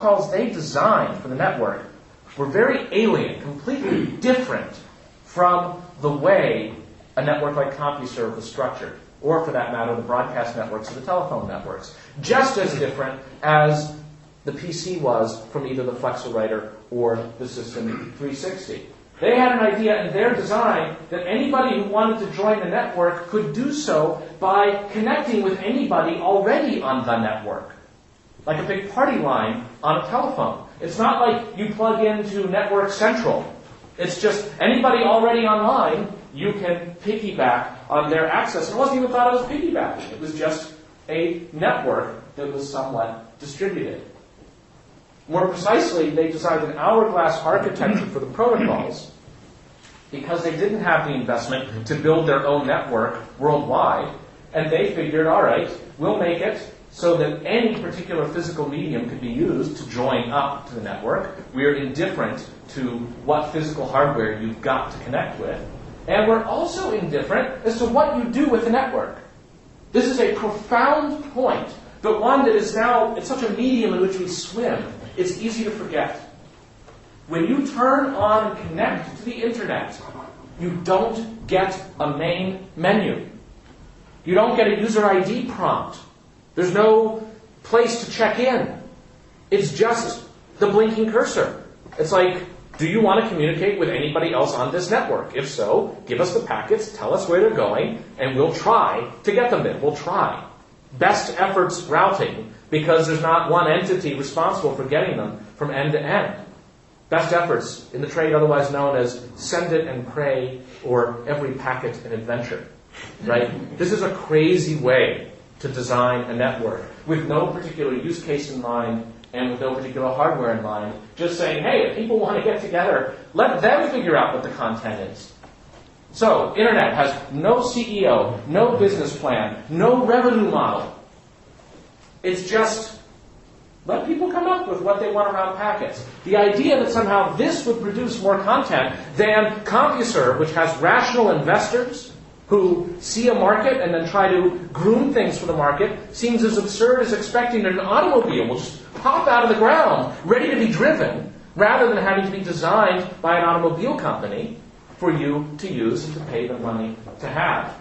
protocols they designed for the network were very alien, completely different from the way a network like CompuServe was structured, or for that matter, the broadcast networks or the telephone networks. Just as different as the PC was from either the Flexowriter or the System 360. They had an idea in their design that anybody who wanted to join the network could do so by connecting with anybody already on the network, like a big party line on a telephone. It's not like you plug into Network Central. It's just anybody already online, you can piggyback on their access. And it wasn't even thought of as piggybacking. It was just a network that was somewhat distributed. More precisely, they designed an hourglass architecture for the protocols because they didn't have the investment to build their own network worldwide. And they figured, all right, we'll make it so that any particular physical medium could be used to join up to the network. We're indifferent to what physical hardware you've got to connect with. And we're also indifferent as to what you do with the network. This is a profound point, but one that is now, it's such a medium in which we swim, it's easy to forget. When you turn on and connect to the internet, you don't get a main menu. You don't get a user ID prompt. There's no place to check in. It's just the blinking cursor. It's like, do you want to communicate with anybody else on this network? If so, give us the packets, tell us where they're going, and we'll try to get them there. We'll try. Best efforts routing, because there's not one entity responsible for getting them from end to end. Best efforts in the trade otherwise known as send it and pray, or every packet an adventure. Right? This is a crazy way to design a network with no particular use case in mind and with no particular hardware in mind. Just saying, hey, if people want to get together, let them figure out what the content is. So, internet has no CEO, no business plan, no revenue model. It's just let people come up with what they want around packets. The idea that somehow this would produce more content than CompuServe, which has rational investors who see a market and then try to groom things for the market, seems as absurd as expecting that an automobile will just pop out of the ground, ready to be driven, rather than having to be designed by an automobile company for you to use and to pay the money to have.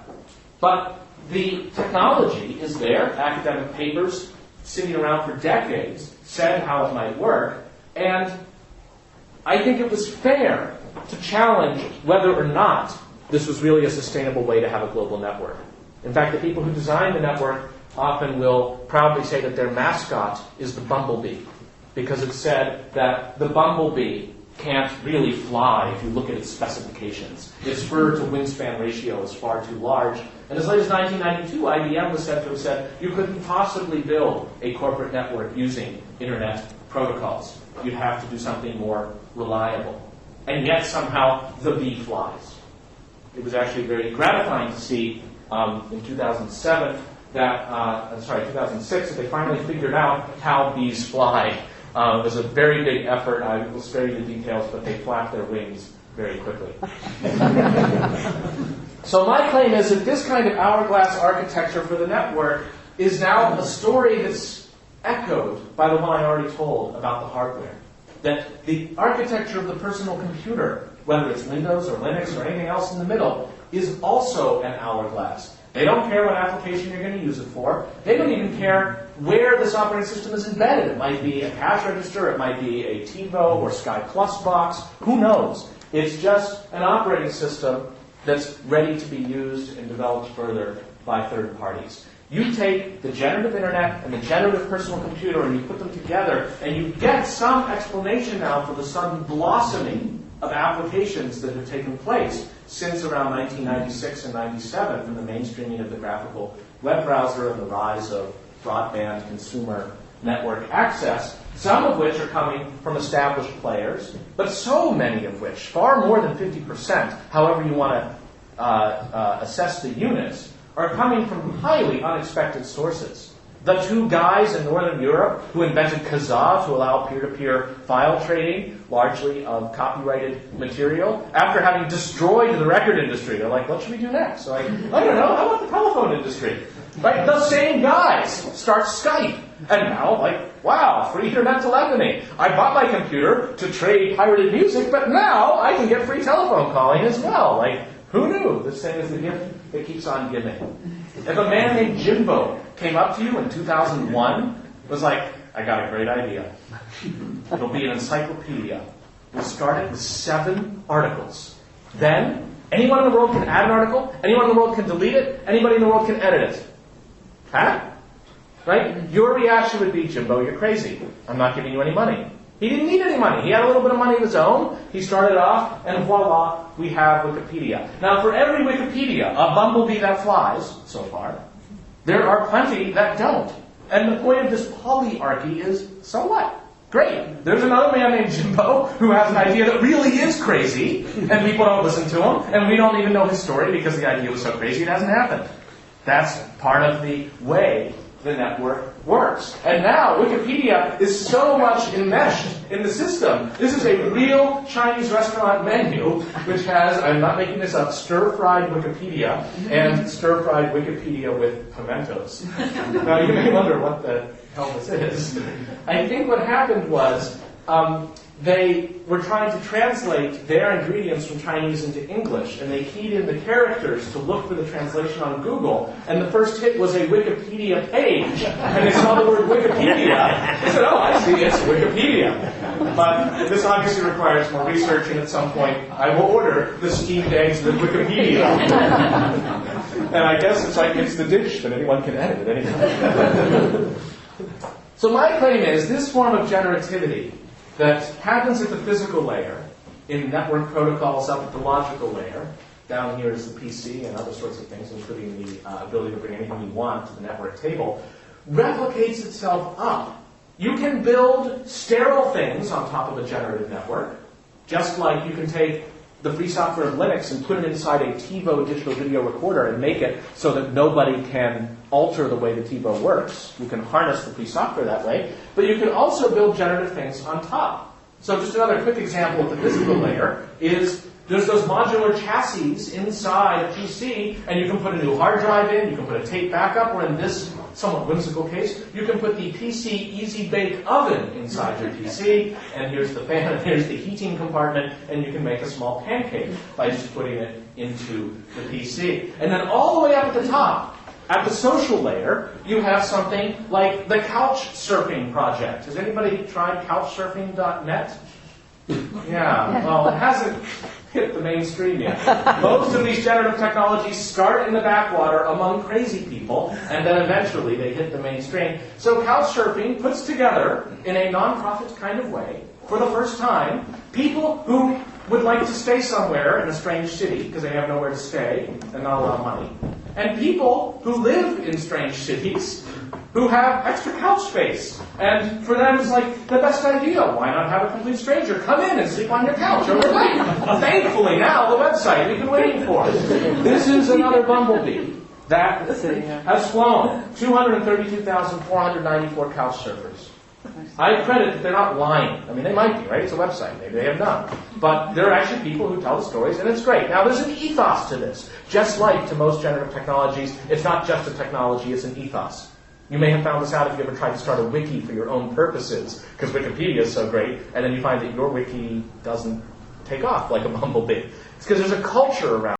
But the technology is there. Academic papers sitting around for decades said how it might work. And I think it was fair to challenge whether or not this was really a sustainable way to have a global network. In fact, the people who designed the network often will proudly say that their mascot is the bumblebee, because it's said that the bumblebee can't really fly if you look at its specifications. Its spur to wingspan ratio is far too large. And as late as 1992, IBM was said to have said, you couldn't possibly build a corporate network using internet protocols. You'd have to do something more reliable. And yet somehow the bee flies. It was actually very gratifying to see in 2006 that they finally figured out how bees fly. It was a very big effort. I will spare you the details, but they flap their wings very quickly. So my claim is that this kind of hourglass architecture for the network is now a story that's echoed by the one I already told about the hardware. That the architecture of the personal computer, whether it's Windows or Linux or anything else in the middle, is also an hourglass. They don't care what application you're going to use it for. They don't even care where this operating system is embedded. It might be a cash register, it might be a TiVo or Sky Plus box. Who knows? It's just an operating system that's ready to be used and developed further by third parties. You take the generative internet and the generative personal computer and you put them together and you get some explanation now for the sudden blossoming of applications that have taken place since around 1996 and 97 from the mainstreaming of the graphical web browser and the rise of broadband consumer network access, some of which are coming from established players, but so many of which, far more than 50%, however you want to assess the units, are coming from highly unexpected sources. The two guys in Northern Europe who invented Kazaa to allow peer-to-peer file trading, largely of copyrighted material, after having destroyed the record industry, they're like, what should we do next? So I don't know, how about the telephone industry? Right? The same guys start Skype. And now, like, wow, free internet telephony. I bought my computer to trade pirated music, but now I can get free telephone calling as well. Like, who knew? This thing is the gift that keeps on giving. If a man named Jimbo came up to you in 2001, was like, I got a great idea. It'll be an encyclopedia. We'll start it with 7 articles. Then, anyone in the world can add an article, anyone in the world can delete it, anybody in the world can edit it. Huh? Right? Your reaction would be, Jimbo, you're crazy. I'm not giving you any money. He didn't need any money. He had a little bit of money of his own. He started off, and voila, we have Wikipedia. Now, for every Wikipedia, a bumblebee that flies, so far, there are plenty that don't. And the point of this polyarchy is, so what? Great. There's another man named Jimbo who has an idea that really is crazy, and people don't listen to him, and we don't even know his story because the idea was so crazy it hasn't happened. That's part of the way the network works. And now Wikipedia is so much enmeshed in the system. This is a real Chinese restaurant menu, which has, I'm not making this up, stir-fried Wikipedia and stir-fried Wikipedia with pimentos. Now you may wonder what the hell this is. I think what happened was they were trying to translate their ingredients from Chinese into English, and they keyed in the characters to look for the translation on Google, and the first hit was a Wikipedia page, and they saw the word Wikipedia. They said, oh, I see, it's Wikipedia. But this obviously requires more research, and at some point I will order the steamed eggs with Wikipedia. And I guess it's the dish that anyone can edit at any time. So my claim is this form of generativity that happens at the physical layer, in network protocols up at the logical layer. Down here is the PC and other sorts of things, including the ability to bring anything you want to the network table, replicates itself up. You can build sterile things on top of a generative network, just like you can take the free software of Linux and put it inside a TiVo digital video recorder and make it so that nobody can alter the way the TiVo works. You can harness the free software that way, but you can also build generative things on top. So just another quick example of the physical layer is there's those modular chassis inside a PC, and you can put a new hard drive in, you can put a tape backup, or in this somewhat whimsical case, you can put the PC Easy Bake Oven inside your PC, and here's the fan, and here's the heating compartment, and you can make a small pancake by just putting it into the PC. And then all the way up at the top, at the social layer, you have something like the couch surfing project. Has anybody tried couchsurfing.net? Yeah, well, it hasn't hit the mainstream yet. Most of these generative technologies start in the backwater among crazy people, and then eventually they hit the mainstream. So couchsurfing puts together, in a non-profit kind of way, for the first time, people who would like to stay somewhere in a strange city because they have nowhere to stay and not a lot of money, and people who live in strange cities who have extra couch space. And for them, it's like the best idea. Why not have a complete stranger come in and sleep on your couch overnight? Thankfully, now, the website we've been waiting for. This is another bumblebee that has flown 232,494 couch surfers. I credit that they're not lying. I mean, they might be, right? It's a website. Maybe they have none. But there are actually people who tell the stories, and it's great. Now, there's an ethos to this. Just like to most generative technologies, it's not just a technology, it's an ethos. You may have found this out if you ever tried to start a wiki for your own purposes, because Wikipedia is so great, and then you find that your wiki doesn't take off like a bumblebee. It's because there's a culture around